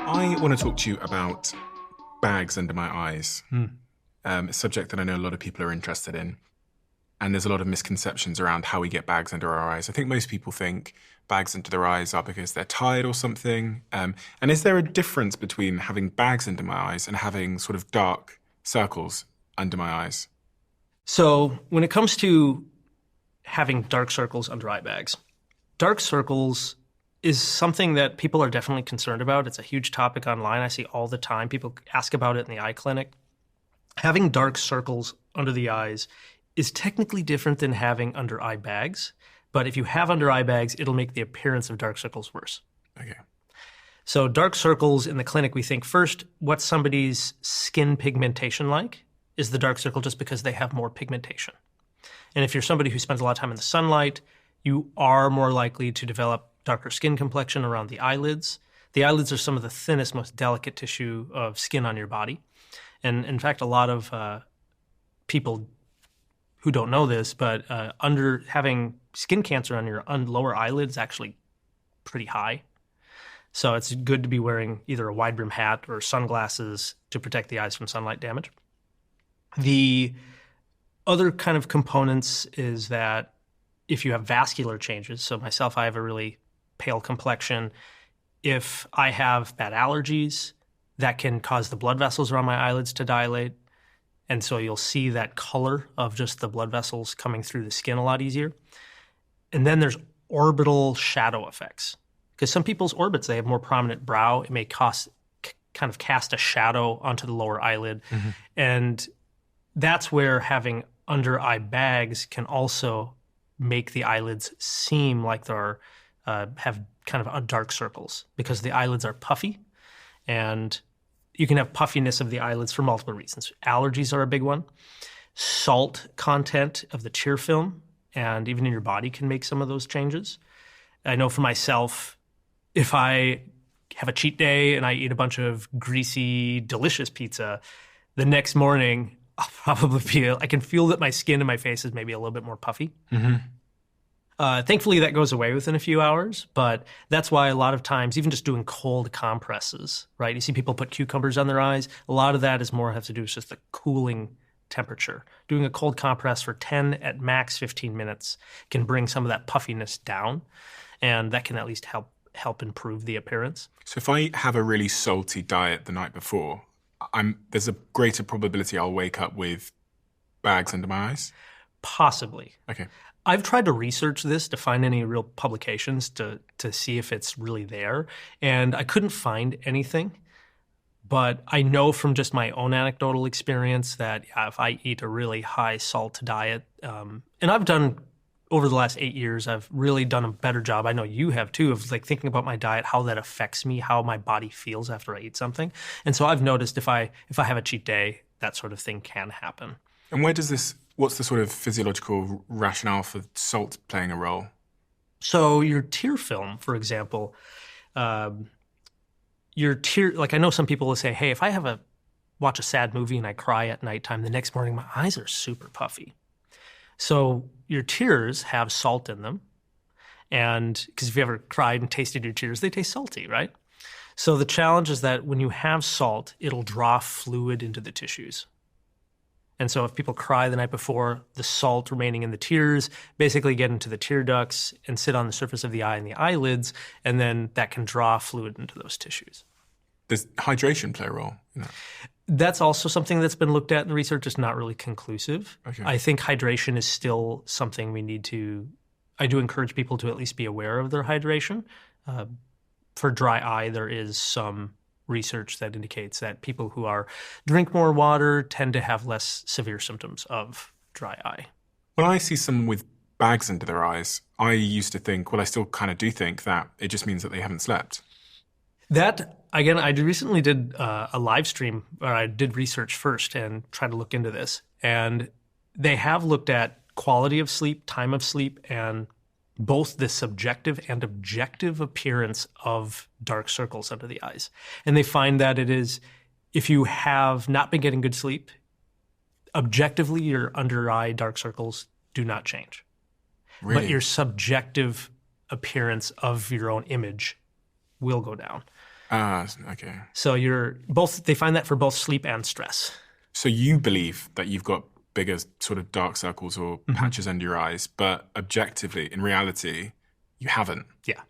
I want to talk to you about bags under my eyes, a subject that I know a lot of people are interested in. And there's a lot of misconceptions around how we get bags under our eyes. I think most people think bags under their eyes are because they're tired or something. And is there a difference between having bags under my eyes and having sort of dark circles under my eyes? So when it comes to having dark circles under eye bags, dark circles is something that people are definitely concerned about. It's a huge topic online. I see all the time. People ask about it in the eye clinic. Having dark circles under the eyes is technically different than having under eye bags. But if you have under eye bags, it'll make the appearance of dark circles worse. Okay. So dark circles in the clinic, we think first, what's somebody's skin pigmentation like? Is the dark circle just because they have more pigmentation? And if you're somebody who spends a lot of time in the sunlight, you are more likely to develop darker skin complexion around the eyelids. The eyelids are some of the thinnest, most delicate tissue of skin on your body. And in fact, a lot of people who don't know this, but under having skin cancer on your lower eyelids is actually pretty high. So it's good to be wearing either a wide brim hat or sunglasses to protect the eyes from sunlight damage. The other kind of components is that if you have vascular changes, so myself, I have a really pale complexion. If I have bad allergies, that can cause the blood vessels around my eyelids to dilate. And so you'll see that color of just the blood vessels coming through the skin a lot easier. And then there's orbital shadow effects. Because some people's orbits, they have more prominent brow. It may kind of cast a shadow onto the lower eyelid. Mm-hmm. And that's where having under eye bags can also make the eyelids seem like they're have kind of dark circles because the eyelids are puffy, and you can have puffiness of the eyelids for multiple reasons. Allergies are a big one. Salt content of the tear film and even in your body can make some of those changes. I know for myself, if I have a cheat day and I eat a bunch of greasy, delicious pizza, the next morning I'll probably I can feel that my skin and my face is maybe a little bit more puffy. Mm-hmm. Thankfully, that goes away within a few hours, but that's why a lot of times, even just doing cold compresses, right? You see people put cucumbers on their eyes. A lot of that is more have to do with just the cooling temperature. Doing a cold compress for 10 at max 15 minutes can bring some of that puffiness down, and that can at least help improve the appearance. So if I have a really salty diet the night before, there's a greater probability I'll wake up with bags under my eyes? Possibly. Okay. I've tried to research this to find any real publications to see if it's really there, and I couldn't find anything. But I know from just my own anecdotal experience that if I eat a really high salt diet, and I've done over the last 8 years, I've really done a better job. I know you have too, of like thinking about my diet, how that affects me, how my body feels after I eat something. And so I've noticed if I have a cheat day, that sort of thing can happen. And what's the sort of physiological rationale for salt playing a role? So your tear film, for example, like I know some people will say, hey, if I watch a sad movie and I cry at nighttime, the next morning my eyes are super puffy. So your tears have salt in them. And because if you ever cried and tasted your tears, they taste salty, right? So the challenge is that when you have salt, it'll draw fluid into the tissues. And so if people cry the night before, the salt remaining in the tears basically get into the tear ducts and sit on the surface of the eye and the eyelids, and then that can draw fluid into those tissues. Does hydration play a role in that? That's also something that's been looked at in the research. It's not really conclusive. Okay. I think hydration is still something I do encourage people to at least be aware of their hydration. For dry eye, there is some research that indicates that people who drink more water tend to have less severe symptoms of dry eye. When I see someone with bags under their eyes, I used to think, well, I still kind of do think that it just means that they haven't slept. That, again, I recently did a live stream where I did research first and tried to look into this. And they have looked at quality of sleep, time of sleep, and both the subjective and objective appearance of dark circles under the eyes. And they find that it is, if you have not been getting good sleep, objectively your under eye dark circles do not change. Really? But your subjective appearance of your own image will go down. Okay. So they find that for both sleep and stress. So you believe that you've got bigger sort of dark circles or patches under your eyes, but objectively, in reality, you haven't. Yeah.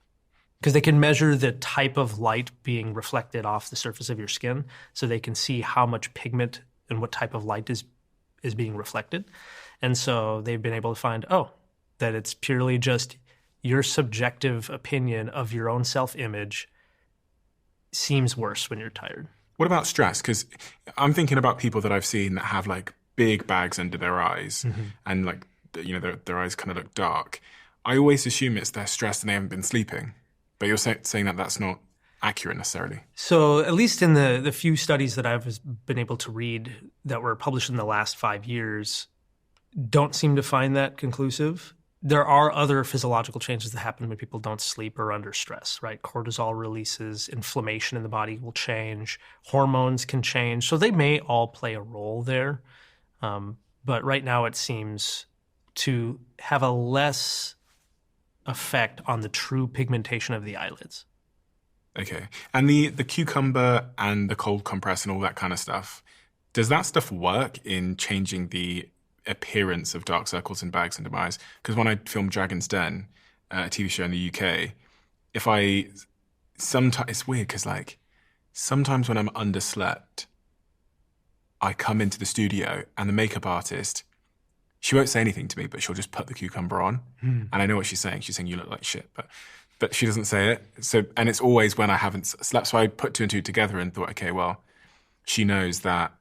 Because they can measure the type of light being reflected off the surface of your skin, so they can see how much pigment and what type of light is being reflected. And so they've been able to find, that it's purely just your subjective opinion of your own self-image seems worse when you're tired. What about stress? Because I'm thinking about people that I've seen that have like big bags under their eyes and like, their eyes kind of look dark. I always assume it's they're stressed and they haven't been sleeping. But you're saying that that's not accurate necessarily. So at least in the few studies that I've been able to read that were published in the last 5 years, don't seem to find that conclusive. There are other physiological changes that happen when people don't sleep or under stress, right? Cortisol releases, inflammation in the body will change, hormones can change. So they may all play a role there. But right now it seems to have a less effect on the true pigmentation of the eyelids. Okay. And the cucumber and the cold compress and all that kind of stuff, does that stuff work in changing the appearance of dark circles and bags under my eyes? Because when I filmed Dragon's Den, a TV show in the UK, sometimes it's weird because like sometimes when I'm underslept, I come into the studio and the makeup artist, she won't say anything to me, but she'll just put the cucumber on. And I know what she's saying. She's saying, you look like shit, but she doesn't say it. So, and it's always when I haven't slept. So I put two and two together and thought, okay, well, she knows that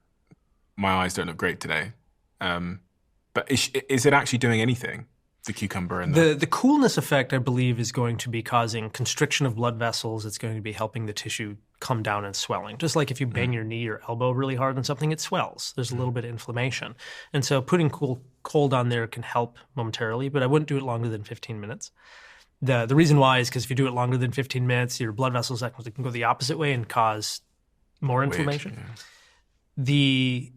my eyes don't look great today. But is it actually doing anything, the cucumber? And the coolness effect, I believe, is going to be causing constriction of blood vessels. It's going to be helping the tissue come down and swelling. Just like if you bang your knee or elbow really hard on something, it swells. There's a little bit of inflammation. And so putting cold on there can help momentarily, but I wouldn't do it longer than 15 minutes. The reason why is because if you do it longer than 15 minutes, your blood vessels can go the opposite way and cause more inflammation. Yeah.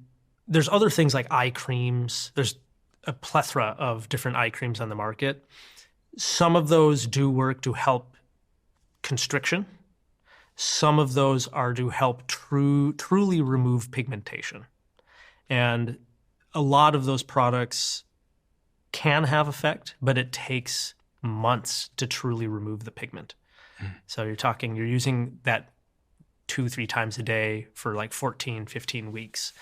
There's other things like eye creams. There's a plethora of different eye creams on the market. Some of those do work to help constriction. Some of those are to help truly remove pigmentation. And a lot of those products can have effect, but it takes months to truly remove the pigment. So you're using that 2-3 times a day for like 14, 15 weeks.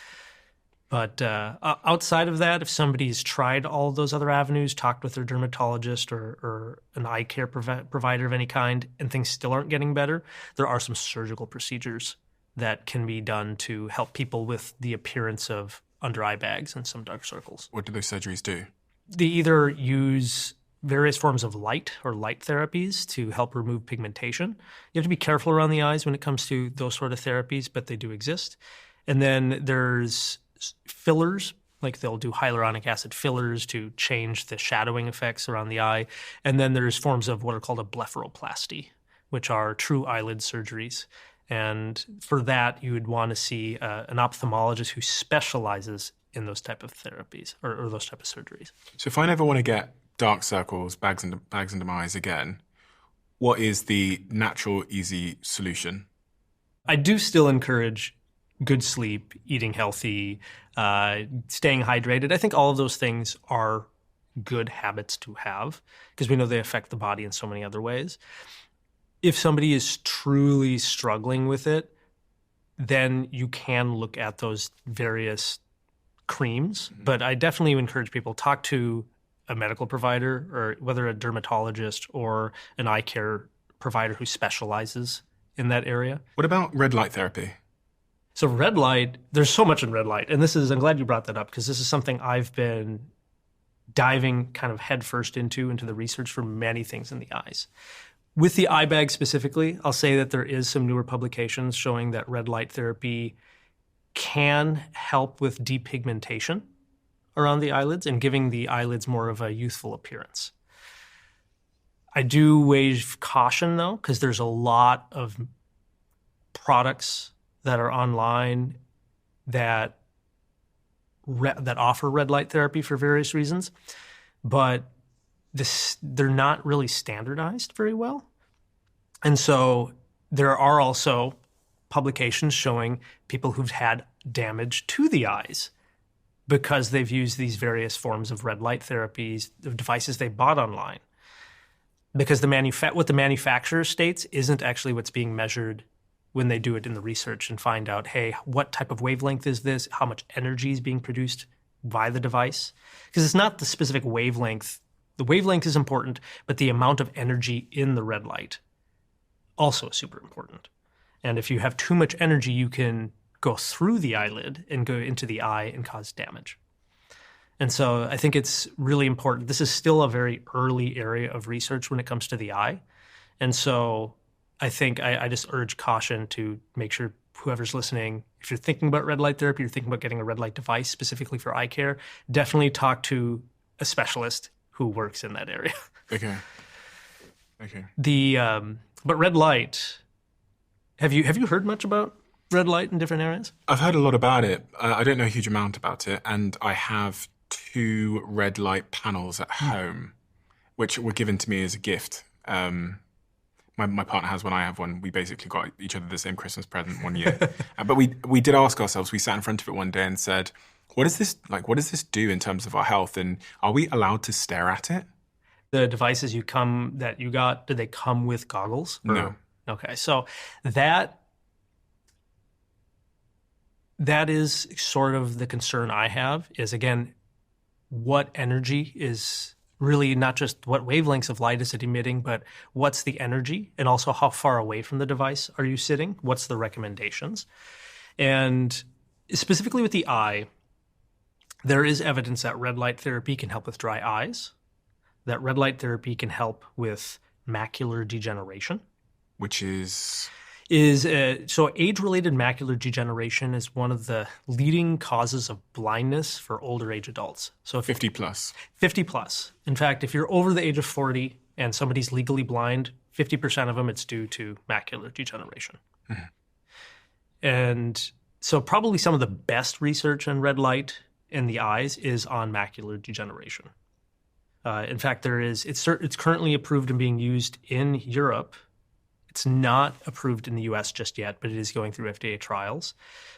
But outside of that, if somebody's tried all those other avenues, talked with their dermatologist or an eye care provider of any kind, and things still aren't getting better, there are some surgical procedures that can be done to help people with the appearance of under eye bags and some dark circles. What do those surgeries do? They either use various forms of light or light therapies to help remove pigmentation. You have to be careful around the eyes when it comes to those sort of therapies, but they do exist. And then there's fillers, like they'll do hyaluronic acid fillers to change the shadowing effects around the eye. And then there's forms of what are called a blepharoplasty, which are true eyelid surgeries. And for that, you would want to see an ophthalmologist who specializes in those type of therapies or those type of surgeries. So if I never want to get dark circles, bags under my eyes again, what is the natural, easy solution? I do still encourage good sleep, eating healthy, staying hydrated. I think all of those things are good habits to have because we know they affect the body in so many other ways. If somebody is truly struggling with it, then you can look at those various creams. But I definitely encourage people to talk to a medical provider or whether a dermatologist or an eye care provider who specializes in that area. What about red light therapy? So red light, there's so much in red light. And I'm glad you brought that up because this is something I've been diving kind of headfirst into the research for many things in the eyes. With the eye bag specifically, I'll say that there is some newer publications showing that red light therapy can help with depigmentation around the eyelids and giving the eyelids more of a youthful appearance. I do wave caution though, because there's a lot of products that are online that offer red light therapy for various reasons, but they're not really standardized very well. And so there are also publications showing people who've had damage to the eyes because they've used these various forms of red light therapies, the devices they bought online. Because what the manufacturer states isn't actually what's being measured when they do it in the research and find out, hey, what type of wavelength is this? How much energy is being produced by the device? Because it's not the specific wavelength. The wavelength is important, but the amount of energy in the red light also is super important. And if you have too much energy, you can go through the eyelid and go into the eye and cause damage. And so I think it's really important. This is still a very early area of research when it comes to the eye. And so I think I just urge caution to make sure whoever's listening, if you're thinking about red light therapy, you're thinking about getting a red light device specifically for eye care, definitely talk to a specialist who works in that area. Okay. But red light, have you heard much about red light in different areas? I've heard a lot about it. I don't know a huge amount about it, and I have 2 red light panels at home, which were given to me as a gift. My partner has one, I have one. We basically got each other the same Christmas present one year. But we did ask ourselves, we sat in front of it one day and said, what does this do in terms of our health? And are we allowed to stare at it? The devices that you got, did they come with goggles? No. Okay, so that is sort of the concern I have is, again, what energy is really not just what wavelengths of light is it emitting, but what's the energy and also how far away from the device are you sitting? What's the recommendations? And specifically with the eye, there is evidence that red light therapy can help with dry eyes, that red light therapy can help with macular degeneration. Which is? So age-related macular degeneration is one of the leading causes of blindness for older age adults. So 50 plus. 50 plus. In fact, if you're over the age of 40 and somebody's legally blind, 50% of them, it's due to macular degeneration. Mm-hmm. And so probably some of the best research on red light in the eyes is on macular degeneration. In fact, it's currently approved and being used in Europe. It's not approved in the US just yet, but it is going through FDA trials.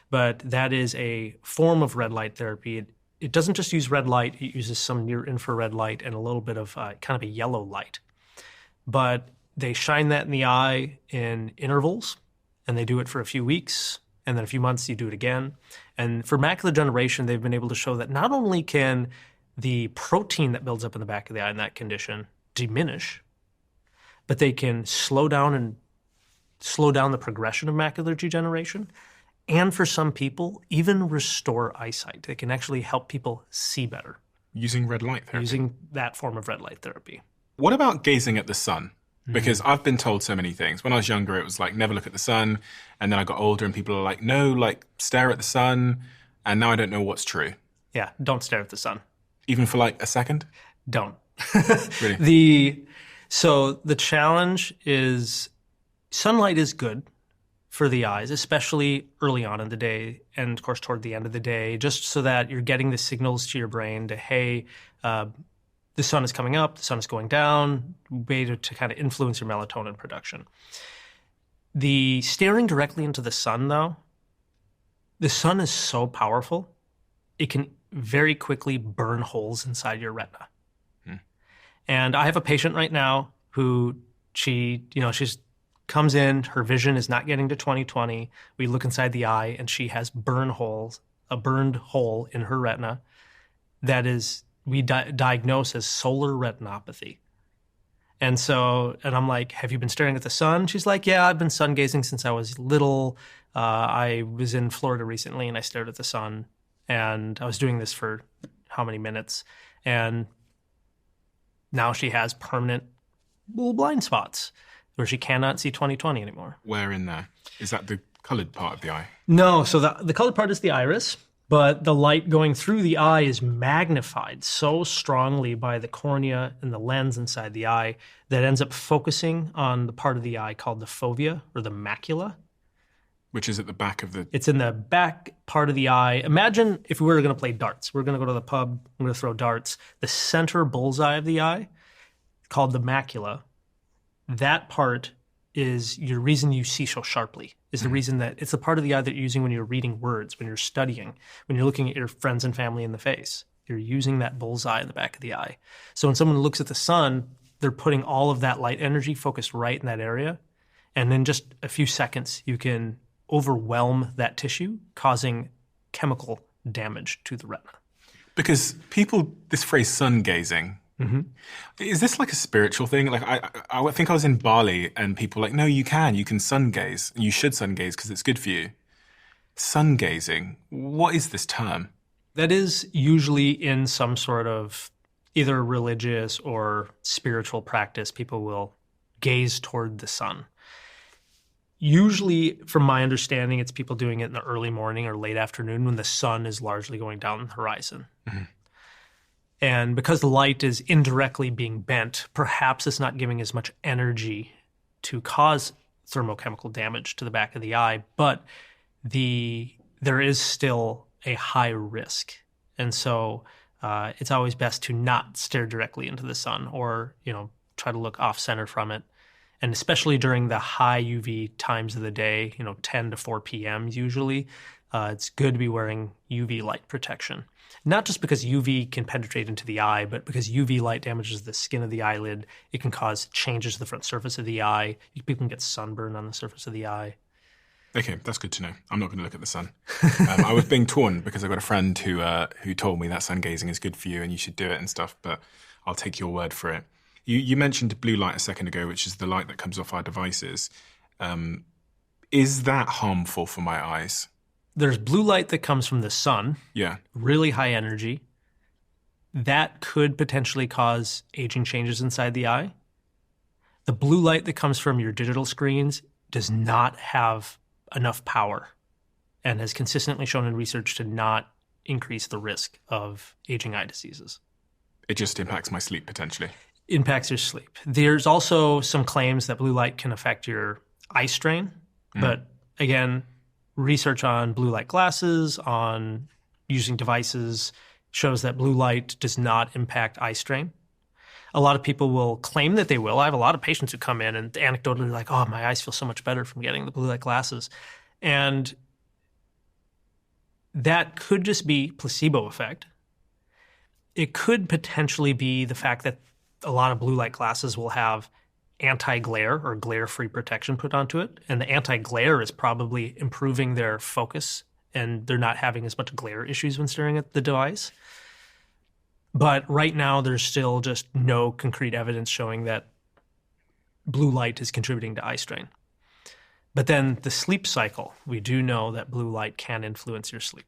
But that is a form of red light therapy. It doesn't just use red light, it uses some near infrared light and a little bit of kind of a yellow light. But they shine that in the eye in intervals, and they do it for a few weeks, and then a few months you do it again. And for macular degeneration, they've been able to show that not only can the protein that builds up in the back of the eye in that condition diminish, but they can slow down the progression of macular degeneration, and for some people, even restore eyesight. They can actually help people see better. Using red light therapy? Using that form of red light therapy. What about gazing at the sun? Because I've been told so many things. When I was younger, it was like, never look at the sun. And then I got older and people are like, no, like stare at the sun. And now I don't know what's true. Yeah, don't stare at the sun. Even for like a second? Don't. Really? So the challenge is sunlight is good for the eyes, especially early on in the day and, of course, toward the end of the day, just so that you're getting the signals to your brain to, hey, the sun is coming up, the sun is going down, way to kind of influence your melatonin production. The staring directly into the sun, though, the sun is so powerful, it can very quickly burn holes inside your retina. And I have a patient right now who she's comes in, her vision is not getting to 20/20. We look inside the eye and she has a burned hole in her retina that is, we diagnose as solar retinopathy. And I'm like, have you been staring at the sun? She's like, yeah, I've been sun gazing since I was little. I was in Florida recently and I stared at the sun, and I was doing this for how many minutes? And now she has permanent little blind spots where she cannot see 20/20 anymore. Where in there? Is that the colored part of the eye? No, so the colored part is the iris, but the light going through the eye is magnified so strongly by the cornea and the lens inside the eye that ends up focusing on the part of the eye called the fovea or the macula. Which is at the back of the... It's in the back part of the eye. Imagine if we were going to play darts. We're going to go to the pub, we're going to throw darts. The center bullseye of the eye, called the macula. That part is your reason you see so sharply, is the reason that it's the part of the eye that you're using when you're reading words, when you're studying, when you're looking at your friends and family in the face. You're using that bullseye in the back of the eye. So when someone looks at the sun, they're putting all of that light energy focused right in that area. And in just a few seconds, you can overwhelm that tissue, causing chemical damage to the retina. Because this phrase sun gazing, is this like a spiritual thing? Like I think I was in Bali and people were like, no, you can sun gaze. You should sun gaze because it's good for you. Sun gazing, what is this term? That is usually in some sort of either religious or spiritual practice. People will gaze toward the sun. Usually, from my understanding, it's people doing it in the early morning or late afternoon when the sun is largely going down the horizon. And because the light is indirectly being bent, perhaps it's not giving as much energy to cause thermochemical damage to the back of the eye, but there is still a high risk. And so it's always best to not stare directly into the sun or, try to look off center from it. And especially during the high UV times of the day, 10 to 4 p.m. usually, it's good to be wearing UV light protection. Not just because UV can penetrate into the eye, but because UV light damages the skin of the eyelid. It can cause changes to the front surface of the eye. People can get sunburn on the surface of the eye. Okay, that's good to know. I'm not going to look at the sun. I was being torn because I got a friend who told me that sun gazing is good for you and you should do it and stuff, but I'll take your word for it. You mentioned blue light a second ago, which is the light that comes off our devices. Is that harmful for my eyes? There's blue light that comes from the sun. Yeah. Really high energy. That could potentially cause aging changes inside the eye. The blue light that comes from your digital screens does not have enough power and has consistently shown in research to not increase the risk of aging eye diseases. It just impacts my sleep potentially. Impacts your sleep. There's also some claims that blue light can affect your eye strain, but again, research on blue light glasses, on using devices, shows that blue light does not impact eye strain. A lot of people will claim that they will. I have a lot of patients who come in and anecdotally like, oh, my eyes feel so much better from getting the blue light glasses. And that could just be placebo effect. It could potentially be the fact that a lot of blue light glasses will have anti-glare or glare-free protection put onto it. And the anti-glare is probably improving their focus and they're not having as much glare issues when staring at the device. But right now, there's still just no concrete evidence showing that blue light is contributing to eye strain. But then the sleep cycle, we do know that blue light can influence your sleep.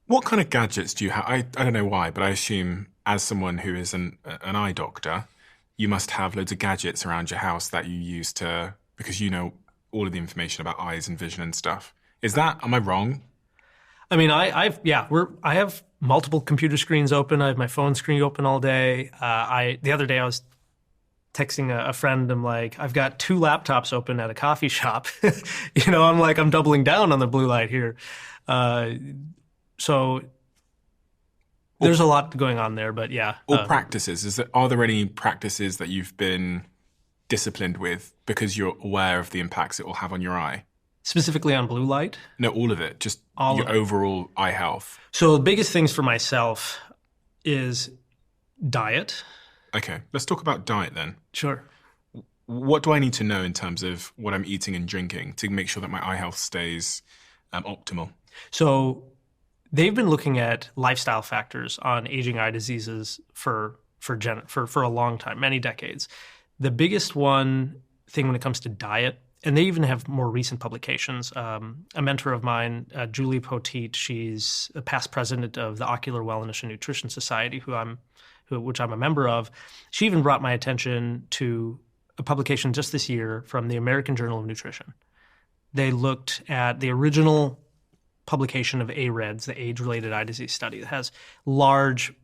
What kind of gadgets do you have? I don't know why, but I assume as someone who is an eye doctor, you must have loads of gadgets around your house that you use because you know all of the information about eyes and vision and stuff. Am I wrong? I mean, I have multiple computer screens open. I have my phone screen open all day. The other day I was texting a friend. I'm like, I've got 2 laptops open at a coffee shop. I'm doubling down on the blue light here. So there's a lot going on there, but yeah. Or practices. Are there any practices that you've been disciplined with because you're aware of the impacts it will have on your eye? Specifically on blue light? No, all of it. Just your overall eye health. So the biggest things for myself is diet. Okay, let's talk about diet then. Sure. What do I need to know in terms of what I'm eating and drinking to make sure that my eye health stays optimal? So they've been looking at lifestyle factors on aging eye diseases for a long time, many decades. The biggest thing when it comes to diet, and they even have more recent publications. A mentor of mine, Julie Poteet, she's a past president of the Ocular Wellness and Nutrition Society, which I'm a member of. She even brought my attention to a publication just this year from the American Journal of Nutrition. They looked at the original publication of AREDS, the age-related eye disease study. It has large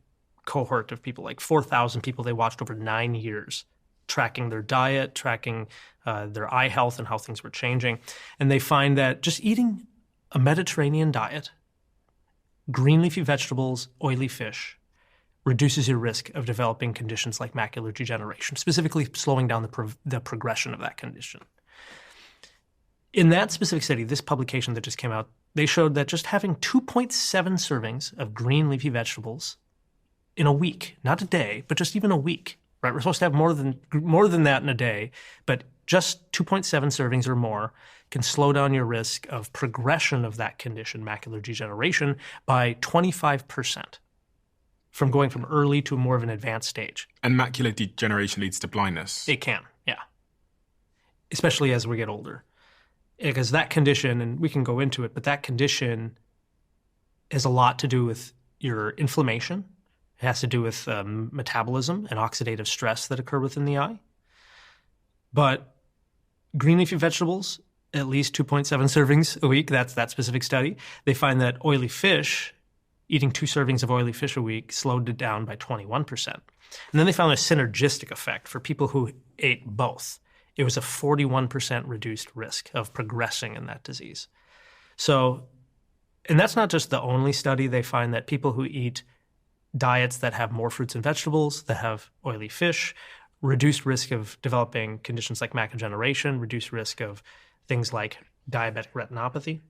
cohort of people, like 4,000 people they watched over 9 years, tracking their diet, tracking their eye health and how things were changing. And they find that just eating a Mediterranean diet, green leafy vegetables, oily fish, reduces your risk of developing conditions like macular degeneration, specifically slowing down the progression of that condition. In that specific study, this publication that just came out, they showed that just having 2.7 servings of green leafy vegetables in a week, not a day, but just even a week, right? We're supposed to have more than that in a day, but just 2.7 servings or more can slow down your risk of progression of that condition, macular degeneration, by 25%. From going from early to more of an advanced stage. And macular degeneration leads to blindness? It can, yeah. Especially as we get older. Because that condition, and we can go into it, but that condition has a lot to do with your inflammation. It has to do with metabolism and oxidative stress that occur within the eye. But green leafy vegetables, at least 2.7 servings a week, that's that specific study. They find that oily fish, eating 2 servings of oily fish a week, slowed it down by 21%. And then they found a synergistic effect for people who ate both. It was a 41% reduced risk of progressing in that disease. So, and that's not just the only study. They find that people who eat diets that have more fruits and vegetables, that have oily fish, reduced risk of developing conditions like macular degeneration, reduced risk of things like diabetic retinopathy.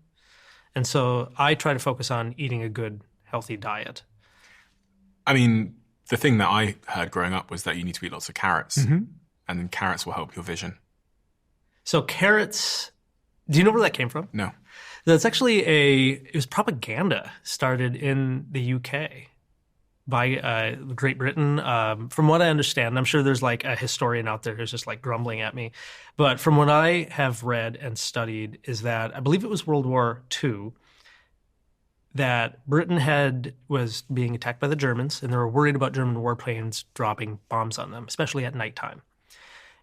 And so I try to focus on eating a good, healthy diet. I mean, the thing that I heard growing up was that you need to eat lots of carrots, Mm-hmm. and then carrots will help your vision. So carrots, do you know where that came from? No. That's actually it was propaganda started in the UK by Great Britain. From what I understand, I'm sure there's like a historian out there who's just like grumbling at me. But from what I have read and studied is that, I believe it was World War II, that Britain was being attacked by the Germans, and they were worried about German warplanes dropping bombs on them, especially at nighttime.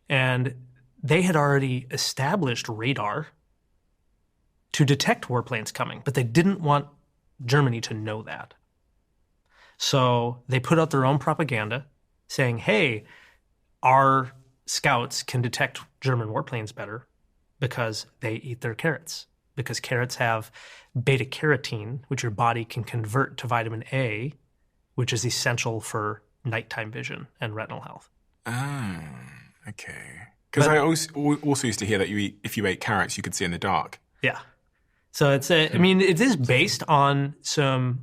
And they had already established radar to detect warplanes coming, but they didn't want Germany to know that. So they put out their own propaganda saying, hey, our scouts can detect German warplanes better because they eat their carrots. Because carrots have beta-carotene, which your body can convert to vitamin A, which is essential for nighttime vision and retinal health. Ah, okay. Because I also used to hear that if you ate carrots, you could see in the dark. Yeah. So it is based on some,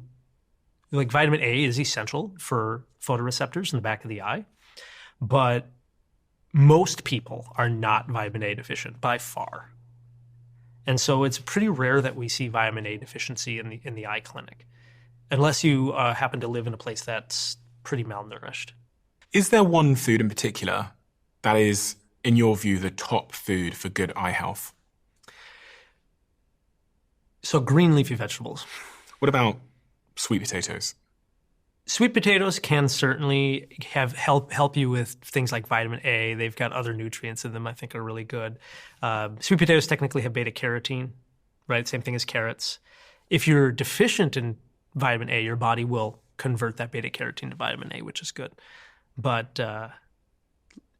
like vitamin A is essential for photoreceptors in the back of the eye, but most people are not vitamin A deficient by far. And so it's pretty rare that we see vitamin A deficiency in the eye clinic, unless you happen to live in a place that's pretty malnourished. Is there one food in particular that is, in your view, the top food for good eye health? So green leafy vegetables. What about sweet potatoes? Sweet potatoes can certainly help you with things like vitamin A. They've got other nutrients in them I think are really good. Sweet potatoes technically have beta-carotene, right? Same thing as carrots. If you're deficient in vitamin A, your body will convert that beta-carotene to vitamin A, which is good. But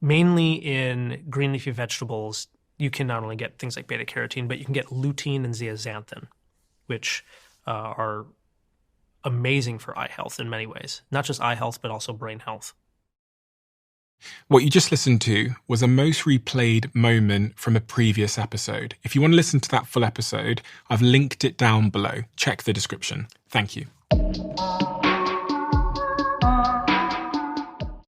mainly in green leafy vegetables, you can not only get things like beta-carotene, but you can get lutein and zeaxanthin, which are amazing for eye health in many ways. Not just eye health, but also brain health. What you just listened to was a most replayed moment from a previous episode. If you want to listen to that full episode, I've linked it down below. Check the description. Thank you.